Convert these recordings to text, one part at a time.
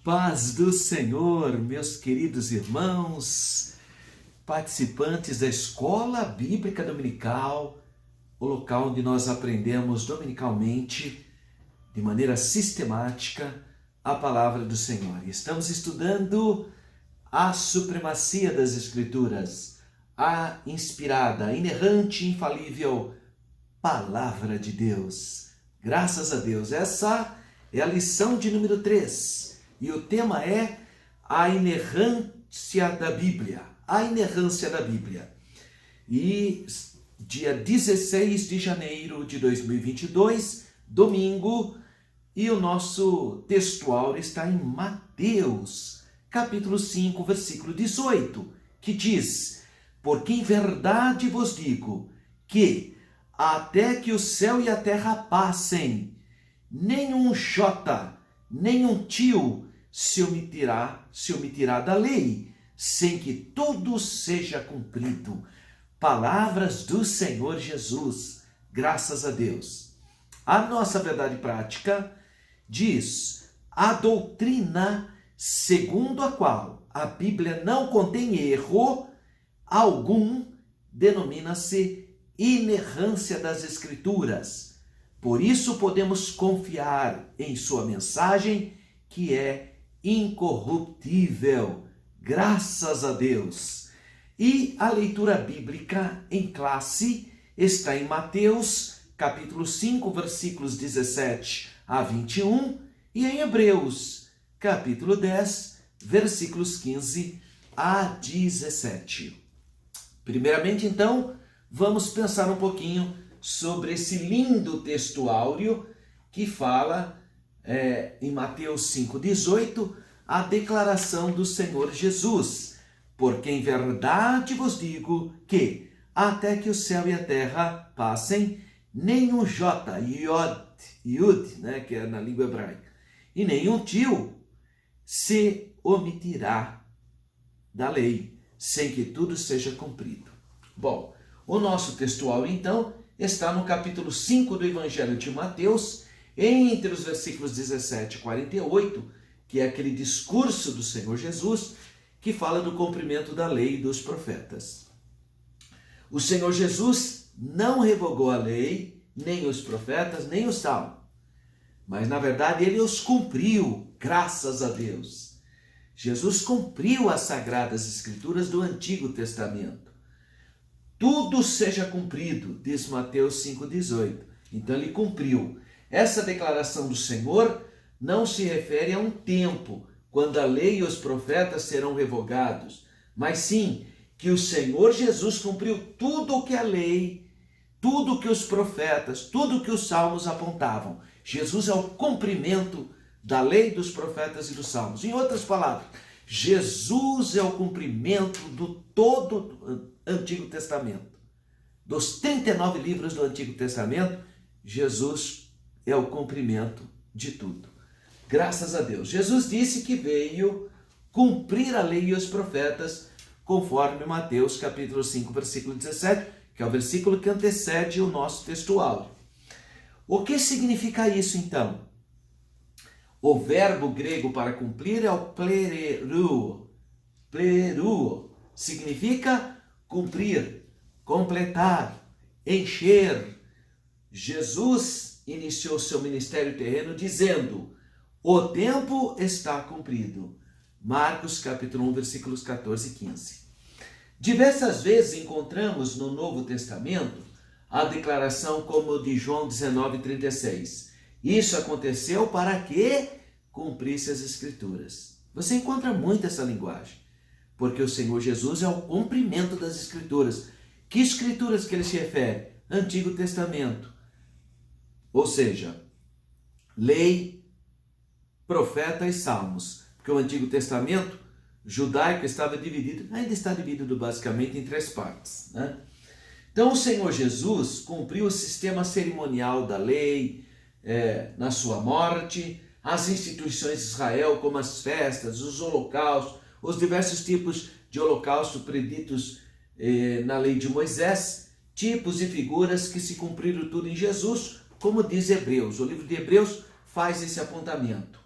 Paz do Senhor, meus queridos irmãos, participantes da Escola Bíblica Dominical, o local onde nós aprendemos dominicalmente, de maneira sistemática, a Palavra do Senhor. Estamos estudando a supremacia das Escrituras, a inspirada, inerrante, infalível Palavra de Deus. Graças a Deus, essa é a lição de número 3. E o tema é a inerrância da Bíblia. A inerrância da Bíblia. E dia 16 de janeiro de 2022, domingo, e o nosso textual está em Mateus, capítulo 5, versículo 18, que diz: Porque em verdade vos digo que até que o céu e a terra passem, nenhum jota, nenhum tio se omitirá da lei, sem que tudo seja cumprido. Palavras do Senhor Jesus, graças a Deus. A nossa verdade prática diz: a doutrina segundo a qual a Bíblia não contém erro algum denomina-se inerrância das Escrituras. Por isso podemos confiar em sua mensagem, que é incorruptível, graças a Deus. E a leitura bíblica em classe está em Mateus, capítulo 5, versículos 17 a 21, e em Hebreus, capítulo 10, versículos 15 a 17. Primeiramente, então, vamos pensar um pouquinho sobre esse lindo texto áureo que fala em Mateus 5,18, a declaração do Senhor Jesus. Porque em verdade vos digo que até que o céu e a terra passem, nenhum jota, yud, que é na língua hebraica, e nenhum tio se omitirá da lei, sem que tudo seja cumprido. Bom, o nosso textual então está no capítulo 5 do Evangelho de Mateus, entre os versículos 17 e 48, que é aquele discurso do Senhor Jesus, que fala do cumprimento da lei e dos profetas. O Senhor Jesus não revogou a lei, nem os profetas, nem o Salmo, mas na verdade ele os cumpriu, graças a Deus. Jesus cumpriu as sagradas escrituras do Antigo Testamento. Tudo seja cumprido, diz Mateus 5,18. Então ele cumpriu. Essa declaração do Senhor não se refere a um tempo, quando a lei e os profetas serão revogados, mas sim que o Senhor Jesus cumpriu tudo o que a lei, tudo o que os profetas, tudo o que os salmos apontavam. Jesus é o cumprimento da lei, dos profetas e dos salmos. Em outras palavras, Jesus é o cumprimento do todo Antigo Testamento. Dos 39 livros do Antigo Testamento, Jesus é o cumprimento de tudo. Graças a Deus. Jesus disse que veio cumprir a lei e os profetas, conforme Mateus capítulo 5, versículo 17, que é o versículo que antecede o nosso textual. O que significa isso então? O verbo grego para cumprir é o pleruo. Pleruo significa cumprir, completar, encher. Jesus iniciou seu ministério terreno dizendo: o tempo está cumprido. Marcos capítulo 1, versículos 14 e 15. Diversas vezes encontramos no Novo Testamento a declaração como de João 19,36. Isso aconteceu para que cumprisse as Escrituras. Você encontra muito essa linguagem, porque o Senhor Jesus é o cumprimento das Escrituras. Que Escrituras que ele se refere? Antigo Testamento. Ou seja, lei, profeta e salmos. Porque o Antigo Testamento judaico estava dividido, ainda está dividido basicamente em 3 partes. Então o Senhor Jesus cumpriu o sistema cerimonial da lei na sua morte, as instituições de Israel, como as festas, os holocaustos, os diversos tipos de holocausto preditos na lei de Moisés, tipos e figuras que se cumpriram tudo em Jesus, como diz Hebreus. O livro de Hebreus faz esse apontamento.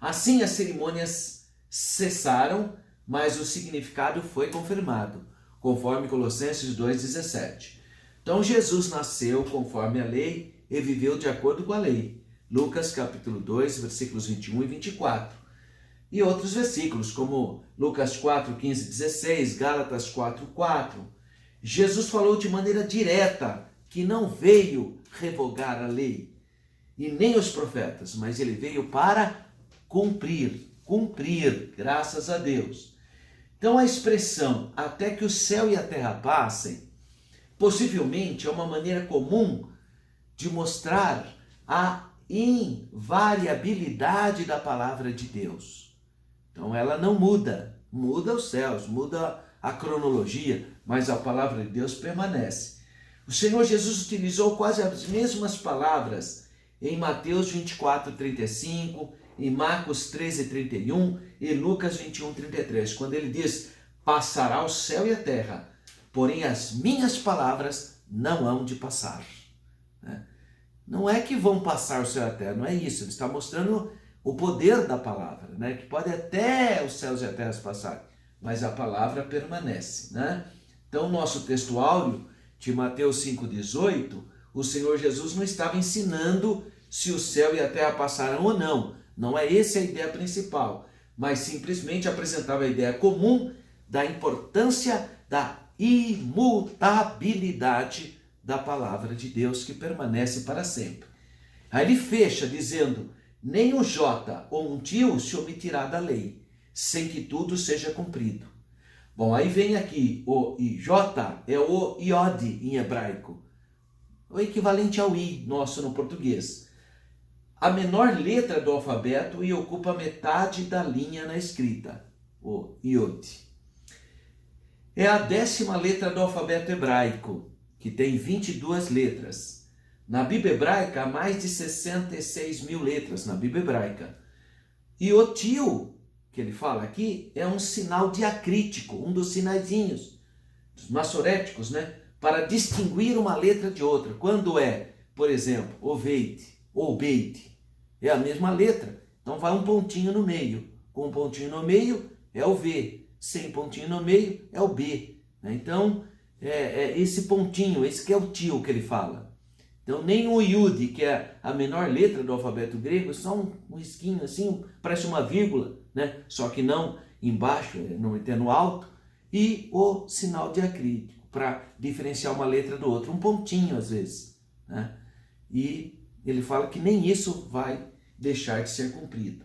Assim as cerimônias cessaram, mas o significado foi confirmado, conforme Colossenses 2,17. Então Jesus nasceu conforme a lei e viveu de acordo com a lei. Lucas capítulo 2, versículos 21 e 24. E outros versículos, como Lucas 4, 15 e 16, Gálatas 4, 4. Jesus falou de maneira direta que não veio revogar a lei e nem os profetas, mas ele veio para cumprir, graças a Deus. Então a expressão até que o céu e a terra passem, possivelmente é uma maneira comum de mostrar a invariabilidade da palavra de Deus. Então ela não muda, muda os céus, muda a cronologia, mas a palavra de Deus permanece. O Senhor Jesus utilizou quase as mesmas palavras em Mateus 24, 35, em Marcos 13, 31 e Lucas 21, 33, quando ele diz: passará o céu e a terra, porém as minhas palavras não hão de passar. Não é que vão passar o céu e a terra, não é isso. Ele está mostrando o poder da palavra, que pode até os céus e a terra passarem, mas a palavra permanece. Então, nosso texto áureo de Mateus 5,18, o Senhor Jesus não estava ensinando se o céu e a terra passarão ou não. Não é essa a ideia principal, mas simplesmente apresentava a ideia comum da importância da imutabilidade da palavra de Deus, que permanece para sempre. Aí ele fecha dizendo: nem o J ou um tio se omitirá da lei, sem que tudo seja cumprido. Bom, aí vem aqui, o J é o iod em hebraico, o equivalente ao I nosso no português. A menor letra do alfabeto e ocupa metade da linha na escrita, o iod. É a 10ª letra do alfabeto hebraico, que tem 22 letras. Na Bíblia hebraica há mais de 66 mil letras na Bíblia hebraica. E o tio, que ele fala aqui, é um sinal diacrítico, um dos sinaizinhos, dos massoréticos, para distinguir uma letra de outra. Quando é, por exemplo, oveit ou beit, é a mesma letra, então vai um pontinho no meio. Com um pontinho no meio é o V, sem pontinho no meio é o B. Então, esse pontinho, esse que é o tio que ele fala. Então, nem o iud, que é a menor letra do alfabeto grego, só um risquinho assim, parece uma vírgula, só que não embaixo, não é no alto, e o sinal diacrítico, para diferenciar uma letra do outro, um pontinho às vezes. E ele fala que nem isso vai deixar de ser cumprido.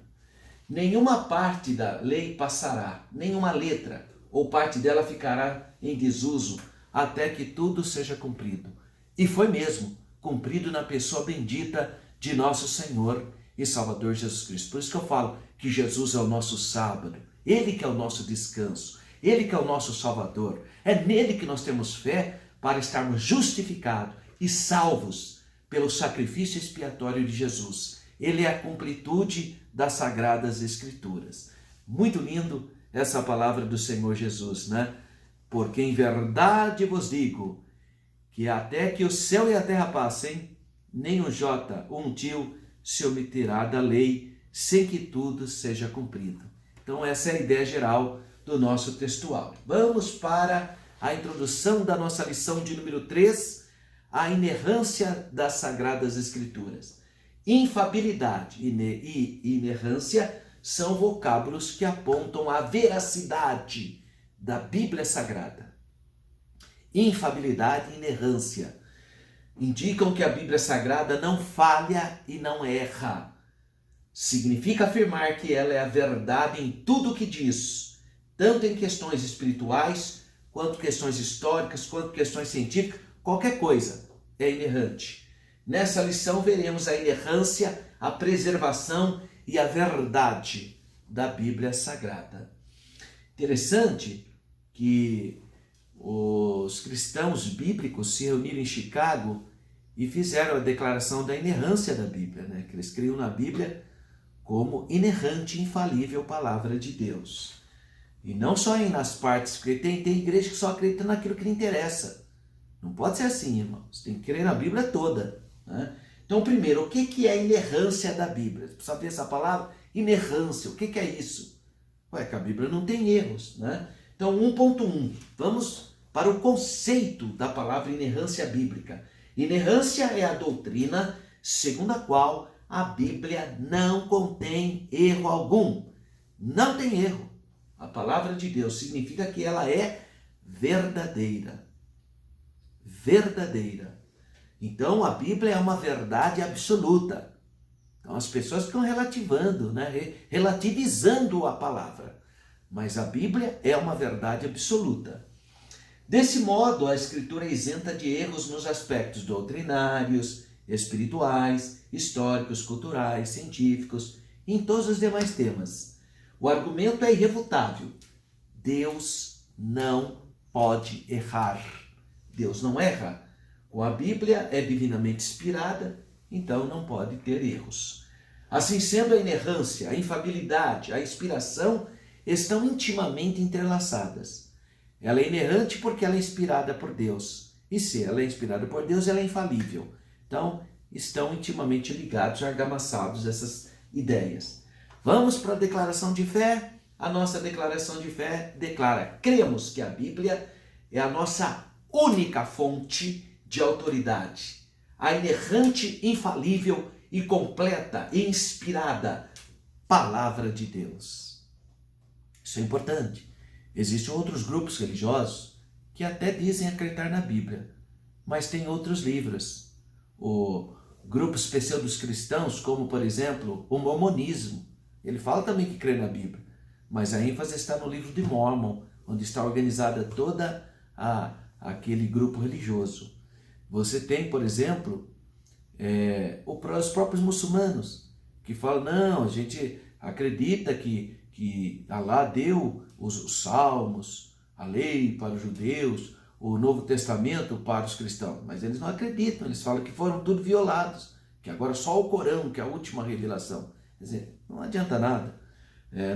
Nenhuma parte da lei passará, nenhuma letra ou parte dela ficará em desuso, até que tudo seja cumprido. E foi mesmo cumprido na pessoa bendita de nosso Senhor e Salvador Jesus Cristo. Por isso que eu falo que Jesus é o nosso sábado, Ele que é o nosso descanso, Ele que é o nosso Salvador. É nele que nós temos fé para estarmos justificados e salvos pelo sacrifício expiatório de Jesus. Ele é a completude das Sagradas Escrituras. Muito lindo essa palavra do Senhor Jesus, Porque em verdade vos digo que até que o céu e a terra passem, nem um jota ou um tio se omitirá da lei, sem que tudo seja cumprido. Então essa é a ideia geral do nosso textual. Vamos para a introdução da nossa lição de número 3, a inerrância das Sagradas Escrituras. Infabilidade e inerrância são vocábulos que apontam a veracidade da Bíblia Sagrada. Infabilidade e inerrância indicam que a Bíblia Sagrada não falha e não erra. Significa afirmar que ela é a verdade em tudo o que diz, tanto em questões espirituais, quanto questões históricas, quanto questões científicas, qualquer coisa é inerrante. Nessa lição veremos a inerrância, a preservação e a verdade da Bíblia Sagrada. Interessante que os cristãos bíblicos se reuniram em Chicago e fizeram a declaração da inerrância da Bíblia, que eles criam na Bíblia como inerrante, infalível palavra de Deus. E não só nas partes, porque tem igreja que só acredita naquilo que lhe interessa. Não pode ser assim, irmãos. Tem que crer na Bíblia toda. Então, primeiro, o que é a inerrância da Bíblia? Você precisa ver essa palavra? Inerrância, o que é isso? Ué, que a Bíblia não tem erros, né? Então, 1.1, vamos para o conceito da palavra inerrância bíblica. Inerrância é a doutrina segundo a qual a Bíblia não contém erro algum. Não tem erro. A palavra de Deus significa que ela é verdadeira. Verdadeira. Então, a Bíblia é uma verdade absoluta. Então, as pessoas ficam relativando, né? Relativizando a palavra. Mas a Bíblia é uma verdade absoluta. Desse modo, a Escritura é isenta de erros nos aspectos doutrinários, espirituais, históricos, culturais, científicos e em todos os demais temas. O argumento é irrefutável. Deus não pode errar. Deus não erra. Com a Bíblia é divinamente inspirada, então não pode ter erros. Assim sendo, a inerrância, a infalibilidade, a inspiração estão intimamente entrelaçadas. Ela é inerrante porque ela é inspirada por Deus. E se ela é inspirada por Deus, ela é infalível. Então, estão intimamente ligados, argamassados essas ideias. Vamos para a declaração de fé? A nossa declaração de fé declara: cremos que a Bíblia é a nossa única fonte de autoridade. A inerrante, infalível e completa e inspirada Palavra de Deus. Isso é importante. Existem outros grupos religiosos que até dizem acreditar na Bíblia, mas tem outros livros. Grupos pseudos cristãos, como por exemplo o mormonismo, ele fala também que crê na Bíblia, mas a ênfase está no livro de Mórmon, onde está organizada toda aquele grupo religioso. Você tem, por exemplo, os próprios muçulmanos, que falam, não, a gente acredita que Alá deu os salmos, a lei para os judeus, o Novo Testamento para os cristãos, mas eles não acreditam, eles falam que foram tudo violados, que agora só o Corão, que é a última revelação. Quer dizer, não adianta nada.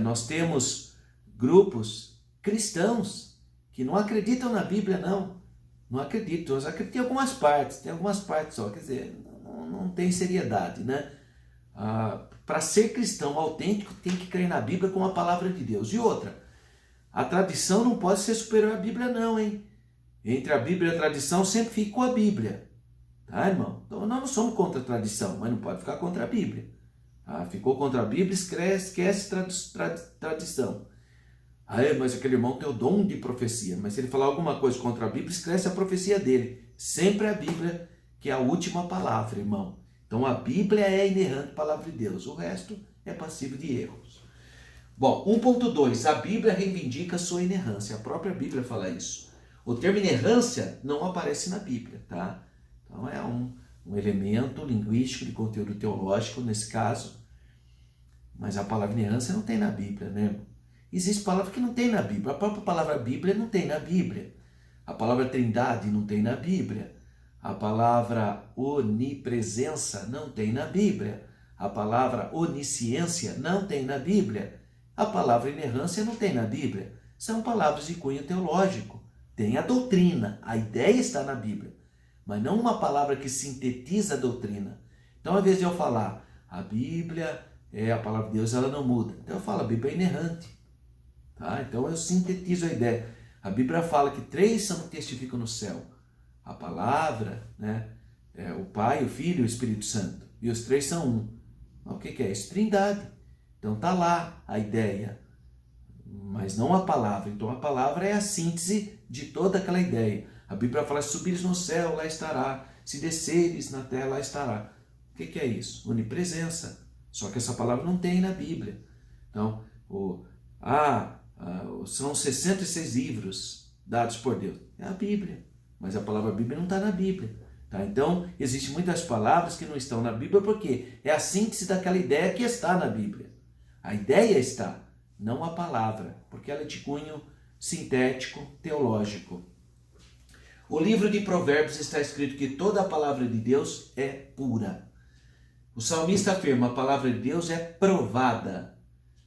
Nós temos grupos cristãos que não acreditam na Bíblia, não acreditam, eles acreditam em algumas partes, tem algumas partes só, quer dizer, não tem seriedade, né? Para ser cristão autêntico, tem que crer na Bíblia como a palavra de Deus. E outra, a tradição não pode ser superior à Bíblia não, hein? Entre a Bíblia e a tradição sempre ficou a Bíblia. Tá, irmão? Então nós não somos contra a tradição, mas não pode ficar contra a Bíblia. Ficou contra a Bíblia, esquece tradição. Mas aquele irmão tem o dom de profecia. Mas se ele falar alguma coisa contra a Bíblia, esquece a profecia dele. Sempre a Bíblia que é a última palavra, irmão. Então a Bíblia é a inerrante palavra de Deus. O resto é passível de erros. Bom, 1.2. A Bíblia reivindica a sua inerrância. A própria Bíblia fala isso. O termo inerrância não aparece na Bíblia, tá? Então é um elemento linguístico de conteúdo teológico nesse caso. Mas a palavra inerrância não tem na Bíblia, né? Existe palavra que não tem na Bíblia. A própria palavra Bíblia não tem na Bíblia. A palavra trindade não tem na Bíblia. A palavra onipresença não tem na Bíblia. A palavra onisciência não tem na Bíblia. A palavra inerrância não tem na Bíblia. São palavras de cunho teológico. Tem a doutrina, a ideia está na Bíblia, mas não uma palavra que sintetiza a doutrina. Então, ao invés de eu falar, a Bíblia é a palavra de Deus, ela não muda. Então eu falo, a Bíblia é inerrante. Tá? Então eu sintetizo a ideia. A Bíblia fala que 3 são que testificam no céu. A palavra, né? O Pai, o Filho e o Espírito Santo. E os 3 são um. O que é isso? Trindade. Então está lá a ideia, mas não a palavra. Então a palavra é a síntese de toda aquela ideia. A Bíblia fala, se subires no céu, lá estará. Se desceres na terra, lá estará. O que é isso? Onipresença. Só que essa palavra não tem na Bíblia. Então, são 66 livros dados por Deus. É a Bíblia. Mas a palavra Bíblia não está na Bíblia. Tá? Então, existem muitas palavras que não estão na Bíblia porque é a síntese daquela ideia que está na Bíblia. A ideia está, não a palavra, porque ela é de cunho sintético, teológico. O livro de Provérbios está escrito que toda a palavra de Deus é pura. O salmista afirma, a palavra de Deus é provada.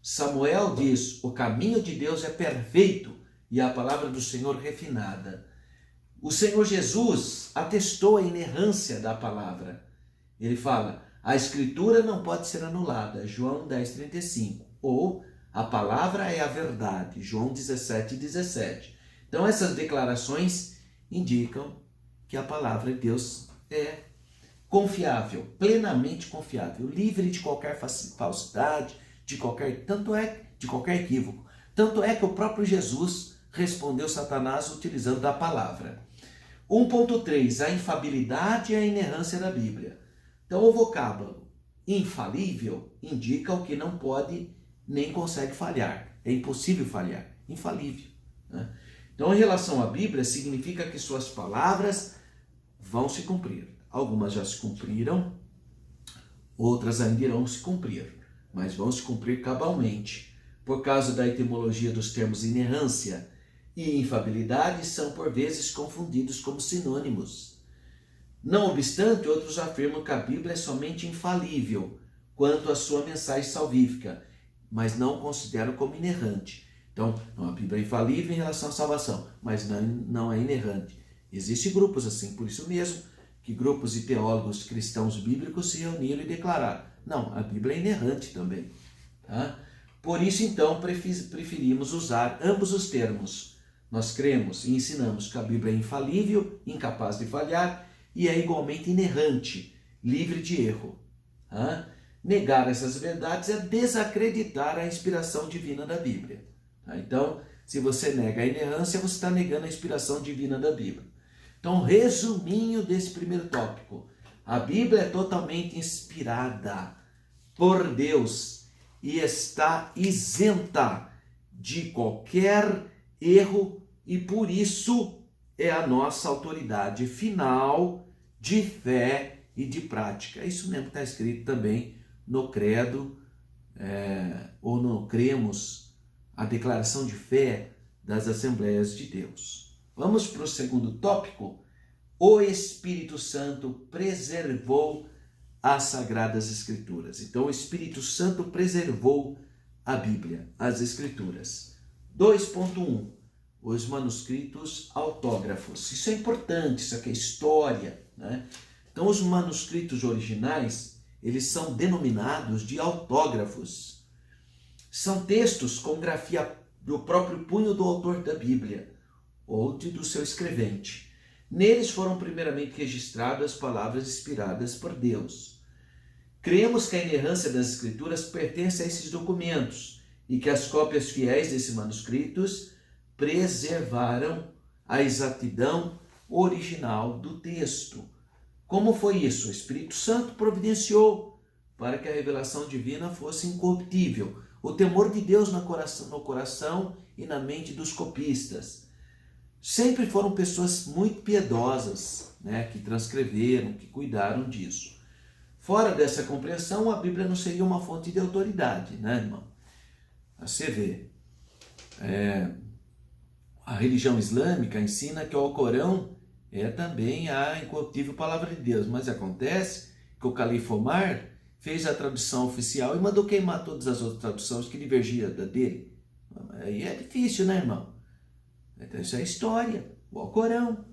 Samuel diz, o caminho de Deus é perfeito e a palavra do Senhor refinada. O Senhor Jesus atestou a inerrância da palavra. Ele fala, A escritura não pode ser anulada, João 10,35. Ou a palavra é a verdade, João 17,17. Então essas declarações indicam que a palavra de Deus é confiável, plenamente confiável, livre de qualquer falsidade, de qualquer equívoco. Tanto é que o próprio Jesus respondeu Satanás utilizando a palavra. 1.3, a infalibilidade e a inerrância da Bíblia. Então o vocábulo infalível indica o que não pode nem consegue falhar. É impossível falhar, infalível, né? Então, em relação à Bíblia, significa que suas palavras vão se cumprir. Algumas já se cumpriram, outras ainda irão se cumprir, mas vão se cumprir cabalmente. Por causa da etimologia dos termos inerrância e infalibilidade, são por vezes confundidos como sinônimos. Não obstante, outros afirmam que a Bíblia é somente infalível quanto à sua mensagem salvífica, mas não consideram como inerrante. Então, a Bíblia é infalível em relação à salvação, mas não é inerrante. Existem grupos assim, por isso mesmo que grupos de teólogos cristãos bíblicos se reuniram e declararam: não, a Bíblia é inerrante também. Tá? Por isso, então, preferimos usar ambos os termos. Nós cremos e ensinamos que a Bíblia é infalível, incapaz de falhar, e é igualmente inerrante, livre de erro. Tá? Negar essas verdades é desacreditar a inspiração divina da Bíblia. Então, se você nega a inerrância, você está negando a inspiração divina da Bíblia. Então, resuminho desse primeiro tópico. A Bíblia é totalmente inspirada por Deus e está isenta de qualquer erro e, por isso, é a nossa autoridade final de fé e de prática. É isso mesmo que está escrito também no credo, ou no cremos, a declaração de fé das Assembleias de Deus. Vamos para o segundo tópico. O Espírito Santo preservou as Sagradas Escrituras. Então, o Espírito Santo preservou a Bíblia, as Escrituras. 2.1. Os manuscritos autógrafos. Isso é importante, isso aqui é história, né? Então, os manuscritos originais, eles são denominados de autógrafos. São textos com grafia do próprio punho do autor da Bíblia ou do seu escrevente. Neles foram primeiramente registradas as palavras inspiradas por Deus. Cremos que a inerrância das Escrituras pertence a esses documentos e que as cópias fiéis desses manuscritos preservaram a exatidão original do texto. Como foi isso? O Espírito Santo providenciou para que a revelação divina fosse incorruptível. O temor de Deus no coração e na mente dos copistas. Sempre foram pessoas muito piedosas, né, que transcreveram, que cuidaram disso. Fora dessa compreensão, a Bíblia não seria uma fonte de autoridade, né, irmão? Você vê, a religião islâmica ensina que o Alcorão é também a incorruptível palavra de Deus, mas acontece que o califa Omar fez a tradução oficial e mandou queimar todas as outras traduções que divergiam da dele. Aí é difícil, né, irmão? Então isso é história, o Alcorão.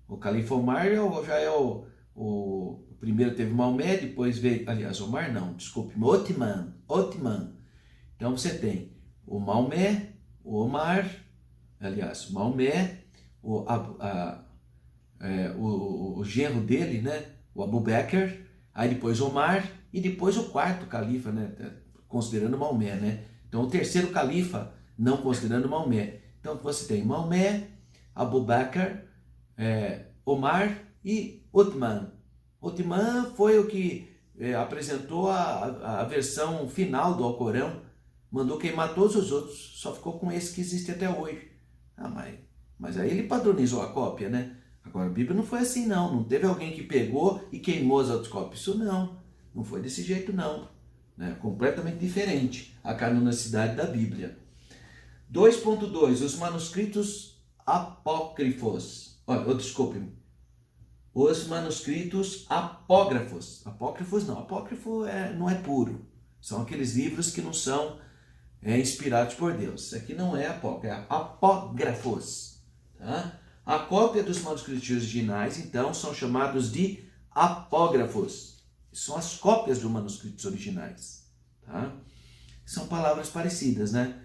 O califa Omar já é o primeiro teve Maomé, depois veio, aliás, Omar não, desculpe, Othman. Então você tem o Maomé, o Omar, aliás, Maomé, o genro dele, né, o Abu Bakr, aí depois Omar, e depois o quarto califa, né, considerando Maomé, né? Então o terceiro califa, não considerando Maomé. Então você tem Maomé, Abu Bakr, Omar e Uthman. Uthman foi o que apresentou a versão final do Alcorão, mandou queimar todos os outros, só ficou com esse que existe até hoje. Mas aí ele padronizou a cópia, né? Agora a Bíblia não foi assim não teve alguém que pegou e queimou as outras cópias, isso não foi desse jeito não, né? Completamente diferente a canonicidade da Bíblia. 2.2, os manuscritos apócrifos, os manuscritos apógrafos, apócrifo não é puro, são aqueles livros que não são inspirados por Deus, isso aqui não é apócrifo, é apógrafos, tá? A cópia dos manuscritos originais, então, são chamados de apógrafos. São as cópias dos manuscritos originais. Tá? São palavras parecidas, né?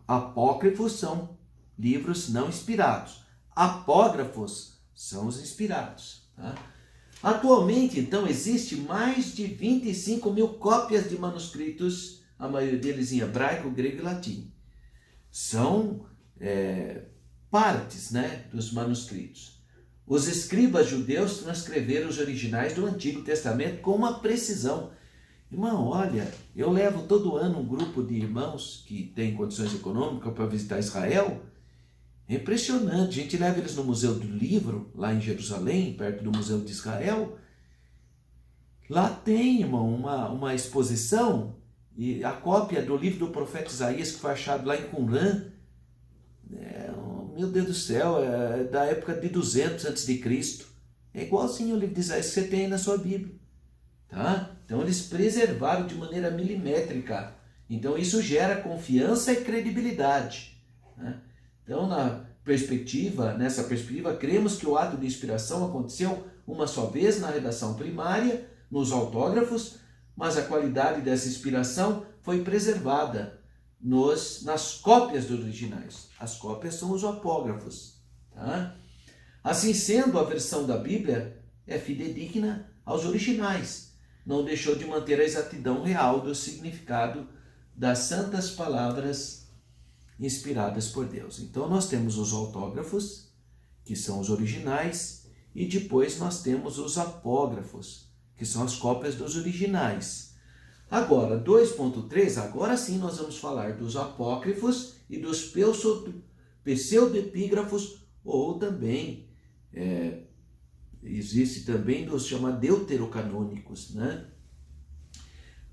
Apócrifos são livros não inspirados. Apógrafos são os inspirados. Tá? Atualmente, então, existe mais de 25 mil cópias de manuscritos, a maioria deles em hebraico, grego e latim. São partes, né, dos manuscritos. Os escribas judeus transcreveram os originais do Antigo Testamento com uma precisão. Irmão, olha, eu levo todo ano um grupo de irmãos que têm condições econômicas para visitar Israel. É impressionante, a gente leva eles no Museu do Livro, lá em Jerusalém, perto do Museu de Israel. Lá tem, irmão, uma exposição, e a cópia do livro do profeta Isaías, que foi achado lá em Qumran, meu Deus do céu, é da época de 200 a.C. É igualzinho o livro de Isaías que você tem aí na sua Bíblia. Tá? Então eles preservaram de maneira milimétrica. Então isso gera confiança e credibilidade. Né? Então nessa perspectiva, cremos que o ato de inspiração aconteceu uma só vez na redação primária, nos autógrafos, mas a qualidade dessa inspiração foi preservada nas cópias dos originais. As cópias são os apógrafos. Tá? Assim sendo, a versão da Bíblia é fidedigna aos originais. Não deixou de manter a exatidão real do significado das santas palavras inspiradas por Deus. Então nós temos os autógrafos, que são os originais, e depois nós temos os apógrafos, que são as cópias dos originais. Agora, 2.3, agora sim nós vamos falar dos apócrifos e dos pseudoepígrafos, ou também, existe também dos chamados deuterocanônicos. Né?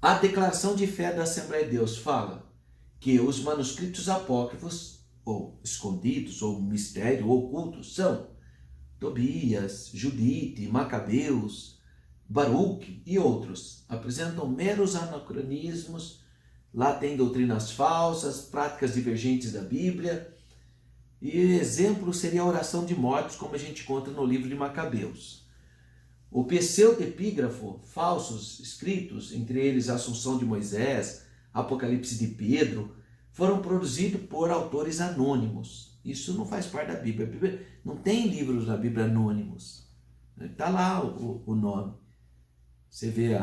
A declaração de fé da Assembleia de Deus fala que os manuscritos apócrifos, ou escondidos, ou mistério, ou ocultos, são Tobias, Judite, Macabeus, Baruque e outros. Apresentam meros anacronismos, lá tem doutrinas falsas, práticas divergentes da Bíblia, e exemplo seria a oração de mortos, como a gente encontra no livro de Macabeus. O pseudepígrafo, falsos escritos, entre eles a Assunção de Moisés, Apocalipse de Pedro, foram produzidos por autores anônimos. Isso não faz parte da Bíblia. A Bíblia não tem livros na Bíblia anônimos. Está lá o nome. Você vê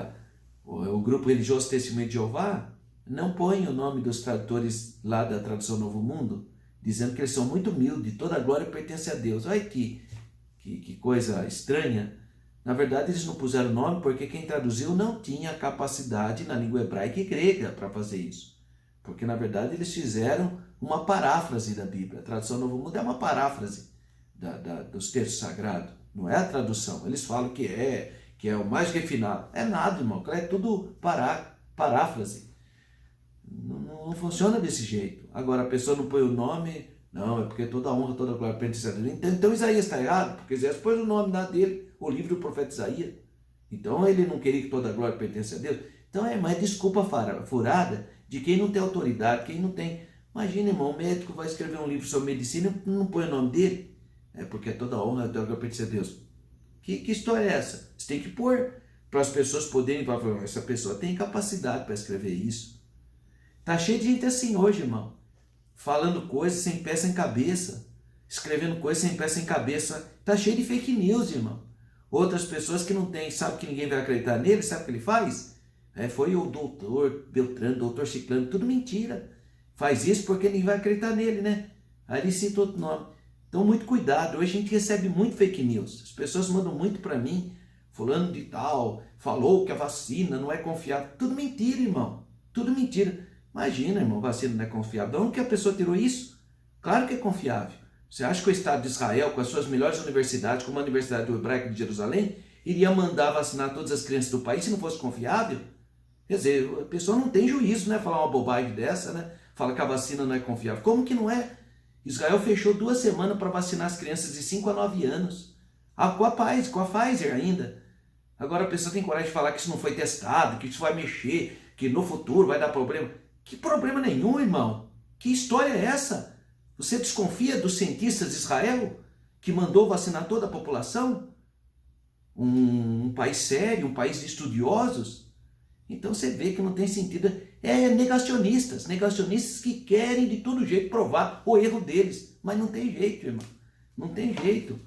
o grupo religioso Testemunho de Jeová, não põe o nome dos tradutores lá da Tradução Novo Mundo, dizendo que eles são muito humildes, toda a glória pertence a Deus. Olha que coisa estranha. Na verdade, eles não puseram nome porque quem traduziu não tinha capacidade na língua hebraica e grega para fazer isso. Porque, na verdade, eles fizeram uma paráfrase da Bíblia. A Tradução Novo Mundo é uma paráfrase dos textos sagrados, não é a tradução. Eles falam que é o mais refinado. É nada, irmão, é tudo paráfrase. Não funciona desse jeito. Agora, a pessoa não põe o nome, não, é porque toda honra, toda glória pertence a Deus. Então Isaías está errado, porque Isaías pôs o nome dele, o livro do profeta Isaías. Então ele não queria que toda glória pertence a Deus. Então mas desculpa furada de quem não tem autoridade, quem não tem... Imagina, irmão, o médico vai escrever um livro sobre medicina e não põe o nome dele. É porque toda honra, toda glória pertence a Deus. Que história é essa? Você tem que pôr para as pessoas poderem falar, essa pessoa tem capacidade para escrever isso. Tá cheio de gente assim hoje, irmão. Falando coisas sem pé sem cabeça. Escrevendo coisas sem pé sem cabeça. Tá cheio de fake news, irmão. Outras pessoas que não tem, sabe que ninguém vai acreditar nele, sabe o que ele faz? Foi o doutor Beltrano, doutor Ciclano, tudo mentira. Faz isso porque ninguém vai acreditar nele, né? Aí ele cita outro nome. Então, muito cuidado. Hoje a gente recebe muito fake news. As pessoas mandam muito para mim. Fulano de tal falou que a vacina não é confiável. Tudo mentira, irmão. Tudo mentira. Imagina, irmão, vacina não é confiável. De onde que a pessoa tirou isso? Claro que é confiável. Você acha que o Estado de Israel, com as suas melhores universidades, como a Universidade Hebraica de Jerusalém, iria mandar vacinar todas as crianças do país se não fosse confiável? Quer dizer, a pessoa não tem juízo, né? Falar uma bobagem dessa, né? Fala que a vacina não é confiável. Como que não é? Israel fechou 2 semanas para vacinar as crianças de 5 a 9 anos. Com a Pfizer ainda. Agora a pessoa tem coragem de falar que isso não foi testado, que isso vai mexer, que no futuro vai dar problema. Que problema nenhum, irmão. Que história é essa? Você desconfia dos cientistas de Israel que mandou vacinar toda a população? um país sério, um país de estudiosos. Então você vê que não tem sentido. É negacionistas que querem de todo jeito provar o erro deles. Mas não tem jeito, irmão. Não tem jeito.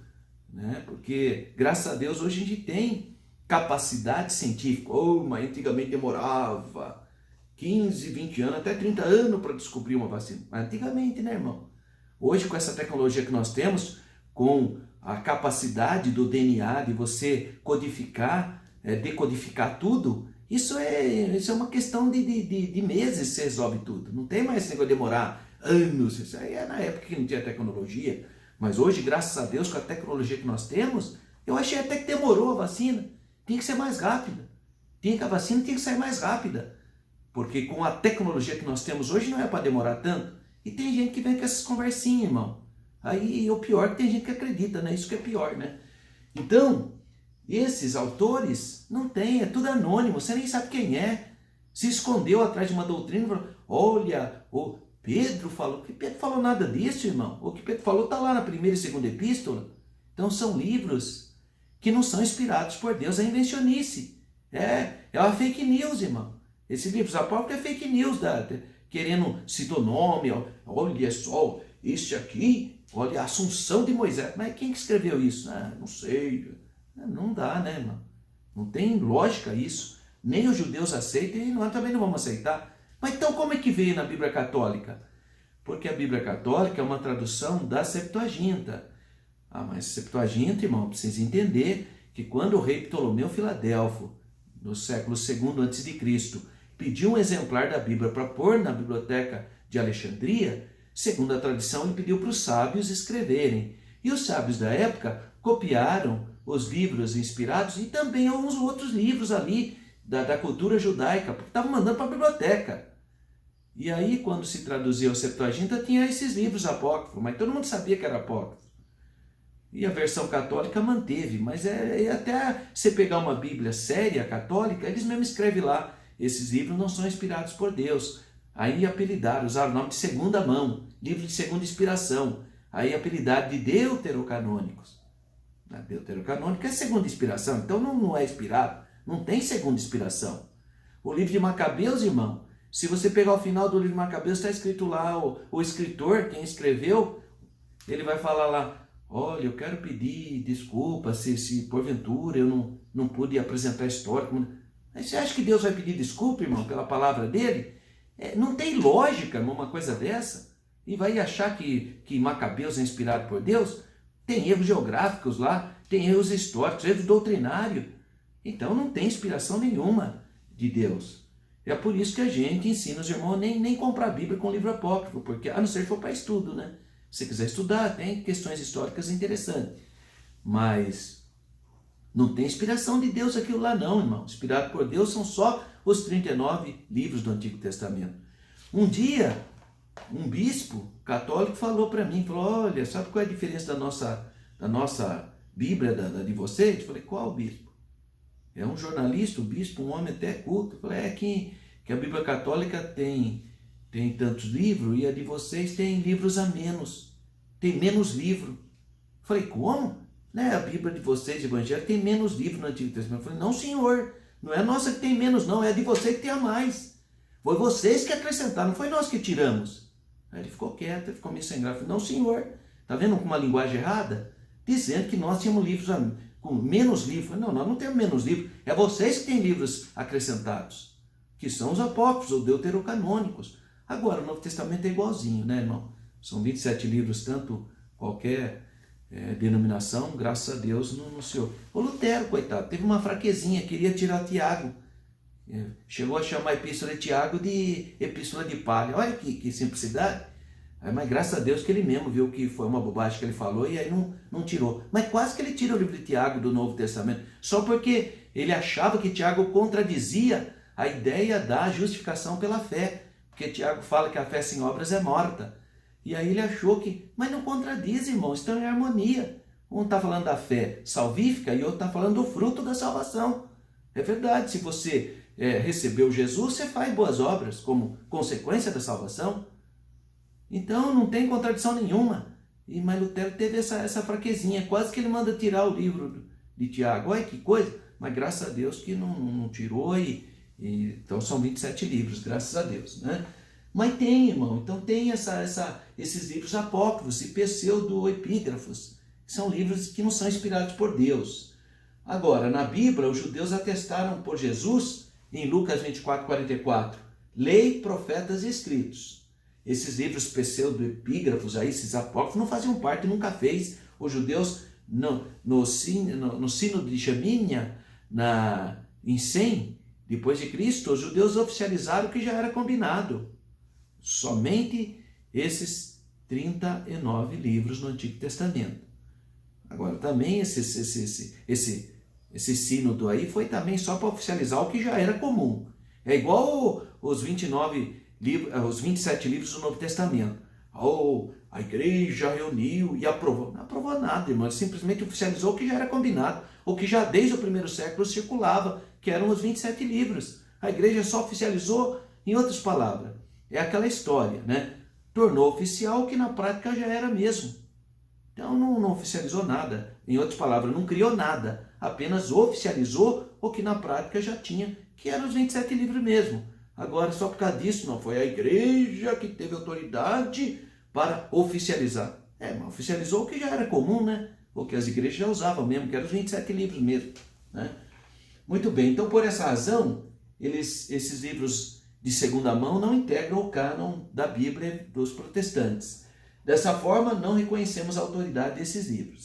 Né? Porque, graças a Deus, hoje a gente tem capacidade científica. Mas antigamente demorava 15, 20 anos, até 30 anos para descobrir uma vacina. Mas antigamente, né, irmão? Hoje, com essa tecnologia que nós temos, com a capacidade do DNA de você codificar, decodificar tudo, isso é uma questão de meses você resolve tudo. Não tem mais esse negócio de demorar anos. Isso aí é na época que não tinha tecnologia. Mas hoje, graças a Deus, com a tecnologia que nós temos, eu achei até que demorou a vacina. Tinha que ser mais rápida. A vacina tinha que sair mais rápida. Porque com a tecnologia que nós temos hoje não é para demorar tanto. E tem gente que vem com essas conversinhas, irmão. Aí o pior é que tem gente que acredita, né? Isso que é pior, né? Então, esses autores não tem, é tudo anônimo, você nem sabe quem é. Se escondeu atrás de uma doutrina e falou, olha, o Pedro falou. Que Pedro falou nada disso, irmão. O que Pedro falou está lá na primeira e segunda epístola. Então são livros que não são inspirados por Deus, é invencionice. É uma fake news, irmão. Esses livros apócrifos é fake news, querendo citar o nome, olha só, isso aqui, olha a Assunção de Moisés. Mas quem que escreveu isso? Não sei. Não dá, né, irmão? Não tem lógica isso. Nem os judeus aceitam e nós também não vamos aceitar. Mas então como é que veio na Bíblia Católica? Porque a Bíblia Católica é uma tradução da Septuaginta. Mas a Septuaginta, irmão, precisa entender que quando o rei Ptolomeu Filadelfo, no século II a.C., pediu um exemplar da Bíblia para pôr na biblioteca de Alexandria, segundo a tradição, ele pediu para os sábios escreverem. E os sábios da época copiaram os livros inspirados e também alguns outros livros ali da cultura judaica, porque estavam mandando para a biblioteca. E aí, quando se traduziu a Septuaginta, tinha esses livros apócrifos, mas todo mundo sabia que era apócrifo. E a versão católica manteve, mas até você pegar uma Bíblia séria, católica, eles mesmos escrevem lá, esses livros não são inspirados por Deus. Aí apelidaram, usaram o nome de segunda mão, livro de segunda inspiração. Aí apelidaram de deuterocanônicos. Deuterocanônico é segunda inspiração, então não é inspirado, não tem segunda inspiração. O livro de Macabeus, irmão, se você pegar o final do livro de Macabeus, está escrito lá, o escritor, quem escreveu, ele vai falar lá, olha, eu quero pedir desculpa se porventura eu não pude apresentar a história. Mas você acha que Deus vai pedir desculpa, irmão, pela palavra dele? Não tem lógica uma coisa dessa. E vai achar que Macabeus é inspirado por Deus? Tem erros geográficos lá, tem erros históricos, erros doutrinários. Então não tem inspiração nenhuma de Deus. É por isso que a gente ensina os irmãos nem comprar a Bíblia com livro apócrifo, porque a não ser que for para estudo, né? Se quiser estudar, tem questões históricas interessantes. Mas não tem inspiração de Deus aquilo lá não, irmão. Inspirado por Deus são só os 39 livros do Antigo Testamento. Um dia, um bispo católico falou para mim, falou, olha, sabe qual é a diferença da nossa Bíblia, da de vocês? Eu falei, qual bispo? É um jornalista, um bispo, um homem até culto. Eu falei, que a Bíblia Católica tem tantos livros e a de vocês tem livros a menos. Tem menos livro. Eu falei, como? A Bíblia de vocês, Evangelho, tem menos livro no Antigo Testamento. Eu falei, não, senhor, não é a nossa que tem menos, não, é a de vocês que tem a mais. Foi vocês que acrescentaram, não foi nós que tiramos. Aí ele ficou quieto, ele ficou meio sem graça. Não, senhor, está vendo com uma linguagem errada? Dizendo que nós tínhamos livros com menos livros. Não, nós não temos menos livros. É vocês que têm livros acrescentados, que são os apócrifos, ou deuterocanônicos. Agora, o Novo Testamento é igualzinho, né, irmão? São 27 livros, tanto qualquer denominação, graças a Deus, no Senhor. O Lutero, coitado, teve uma fraquezinha, queria tirar Tiago. Chegou a chamar a epístola de Tiago de epístola de palha. Olha que simplicidade. Mas graças a Deus que ele mesmo viu que foi uma bobagem que ele falou e aí não tirou. Mas quase que ele tira o livro de Tiago do Novo Testamento, só porque ele achava que Tiago contradizia a ideia da justificação pela fé. Porque Tiago fala que a fé sem obras é morta. E aí ele achou que, mas não contradiz, irmãos, estão em harmonia. Um está falando da fé salvífica e outro está falando do fruto da salvação. É verdade, se você recebeu Jesus, você faz boas obras como consequência da salvação. Então não tem contradição nenhuma. Mas Lutero teve essa fraquezinha, quase que ele manda tirar o livro de Tiago. Olha que coisa, mas graças a Deus que não tirou então são 27 livros, graças a Deus, né? Mas tem, irmão, então tem esses livros apócrifos e pseudo-epígrafos, que são livros que não são inspirados por Deus. Agora, na Bíblia, os judeus atestaram por Jesus, em Lucas 24:44, lei, profetas e escritos. Esses livros pseudo-epígrafos, aí, esses apócrifos, não faziam parte, nunca fez. Os judeus, no Sínodo de Chamínia, em 100, depois de Cristo, os judeus oficializaram o que já era combinado. Somente esses 39 livros no Antigo Testamento. Agora, também esse sínodo aí foi também só para oficializar o que já era comum. É igual os 27 livros do Novo Testamento. A igreja reuniu e aprovou. Não aprovou nada, irmão. Simplesmente oficializou o que já era combinado, o que já desde o primeiro século circulava, que eram os 27 livros. A igreja só oficializou, em outras palavras, é aquela história, né? Tornou oficial o que na prática já era mesmo. Então não oficializou nada. Em outras palavras, não criou nada. Apenas oficializou o que na prática já tinha, que eram os 27 livros mesmo. Agora, só por causa disso, não foi a igreja que teve autoridade para oficializar. Mas oficializou o que já era comum, né? O que as igrejas já usavam mesmo, que eram os 27 livros mesmo, né? Muito bem, então por essa razão, esses livros de segunda mão não integram o cânon da Bíblia dos protestantes. Dessa forma, não reconhecemos a autoridade desses livros.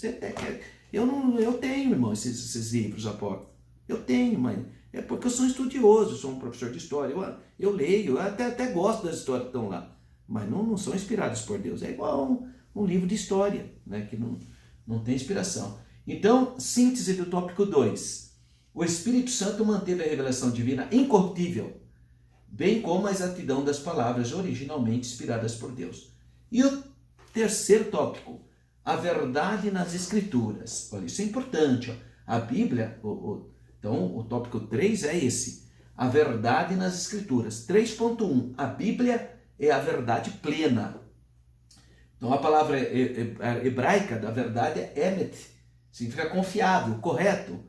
Eu tenho, irmão, esses livros apócrifos. Eu tenho, mas é porque eu sou um estudioso, eu sou um professor de história. Eu leio, eu até gosto das histórias que estão lá, mas não são inspiradas por Deus. É igual um livro de história, né, que não tem inspiração. Então, síntese do tópico 2. O Espírito Santo manteve a revelação divina incorruptível, bem como a exatidão das palavras originalmente inspiradas por Deus. E o terceiro tópico, a verdade nas Escrituras. Olha, isso é importante. Ó. A Bíblia, então o tópico 3 é esse, a verdade nas Escrituras. 3.1, a Bíblia é a verdade plena. Então a palavra hebraica da verdade é emet, significa confiável, correto.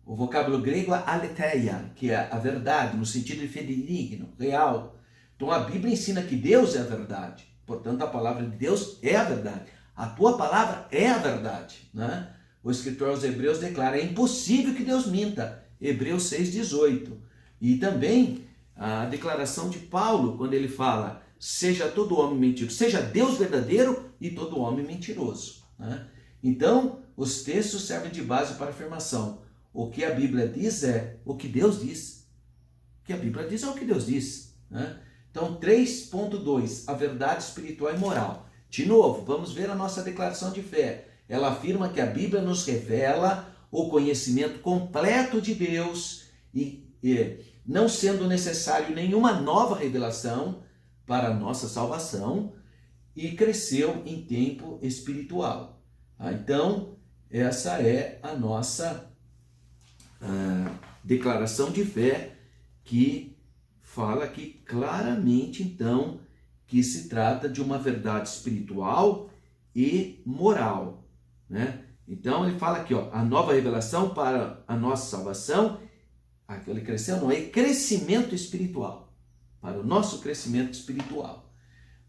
O vocábulo grego é aletheia, que é a verdade, no sentido de fidedigno, real. Então a Bíblia ensina que Deus é a verdade. Portanto, a palavra de Deus é a verdade. A tua palavra é a verdade, né? O escritor aos Hebreus declara, é impossível que Deus minta. Hebreus 6,18. E também a declaração de Paulo, quando ele fala, seja todo homem mentiroso, seja Deus verdadeiro e todo homem mentiroso, né? Então, os textos servem de base para a afirmação. O que a Bíblia diz é o que Deus diz. O que a Bíblia diz é o que Deus diz, né? Então, 3.2, a verdade espiritual e moral. De novo, vamos ver a nossa declaração de fé. Ela afirma que a Bíblia nos revela o conhecimento completo de Deus e não sendo necessário nenhuma nova revelação para a nossa salvação, e cresceu em tempo espiritual. Então, essa é a nossa declaração de fé, que fala aqui claramente, então, que se trata de uma verdade espiritual e moral, né? Então, ele fala aqui, ó, a nova revelação para a nossa salvação, aquele cresceu, é crescimento espiritual, para o nosso crescimento espiritual.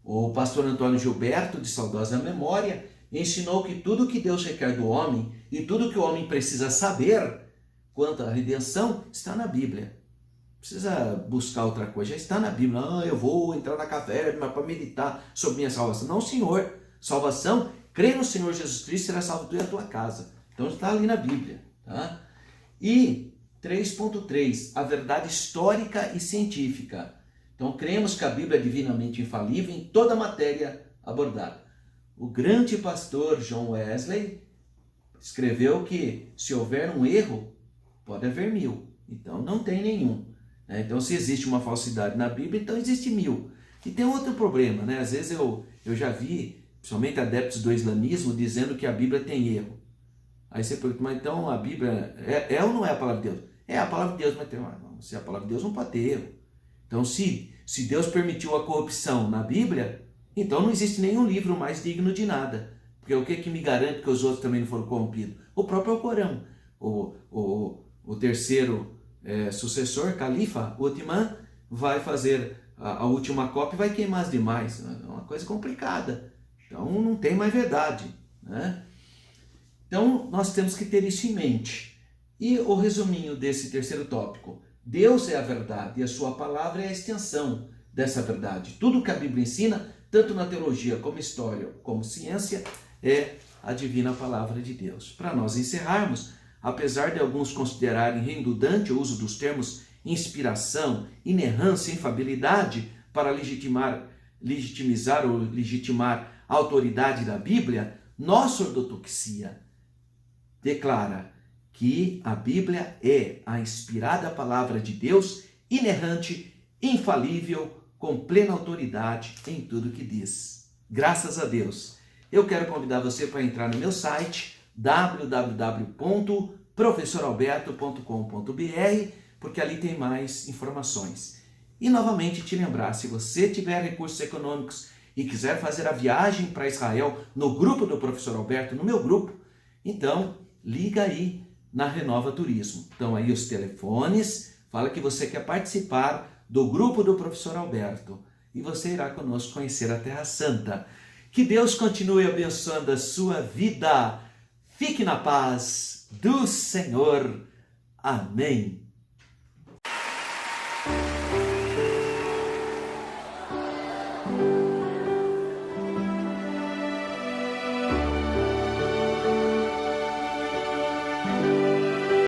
O pastor Antônio Gilberto, de saudosa memória, ensinou que tudo que Deus requer do homem e tudo que o homem precisa saber quanto à redenção está na Bíblia. Precisa buscar outra coisa, já está na Bíblia. Eu vou entrar na caverna para meditar sobre minha salvação. Não, senhor. Salvação, crê no Senhor Jesus Cristo, será salvo tu e a tua casa. Então está ali na Bíblia, tá? E 3.3, a verdade histórica e científica. Então cremos que a Bíblia é divinamente infalível em toda a matéria abordada. O grande pastor John Wesley escreveu que se houver um erro, pode haver 1000. Então não tem nenhum. Então, se existe uma falsidade na Bíblia, então existe 1000. E tem outro problema, né? Às vezes eu já vi, principalmente adeptos do islamismo, dizendo que a Bíblia tem erro. Aí você pergunta, mas então a Bíblia é ou não é a palavra de Deus? É a palavra de Deus, mas se é a palavra de Deus, não pode ter erro. Então, se Deus permitiu a corrupção na Bíblia, então não existe nenhum livro mais digno de nada. Porque o que me garante que os outros também não foram corrompidos? O próprio Alcorão. o terceiro sucessor, califa, Uthman, vai fazer a última cópia e vai queimar as demais. É uma coisa complicada. Então não tem mais verdade, né? Então nós temos que ter isso em mente. E o resuminho desse terceiro tópico: Deus é a verdade e a sua palavra é a extensão dessa verdade. Tudo que a Bíblia ensina, tanto na teologia como história, como ciência, é a divina palavra de Deus. Para nós encerrarmos, apesar de alguns considerarem redundante o uso dos termos inspiração, inerrância e infabilidade para legitimar a autoridade da Bíblia, nossa ortodoxia declara que a Bíblia é a inspirada palavra de Deus, inerrante, infalível, com plena autoridade em tudo que diz. Graças a Deus. Eu quero convidar você para entrar no meu site www.professoralberto.com.br, porque ali tem mais informações. E novamente te lembrar, se você tiver recursos econômicos e quiser fazer a viagem para Israel no grupo do Professor Alberto, no meu grupo, então liga aí na Renova Turismo. Então aí os telefones, fala que você quer participar do grupo do Professor Alberto e você irá conosco conhecer a Terra Santa. Que Deus continue abençoando a sua vida. Fique na paz do Senhor. Amém.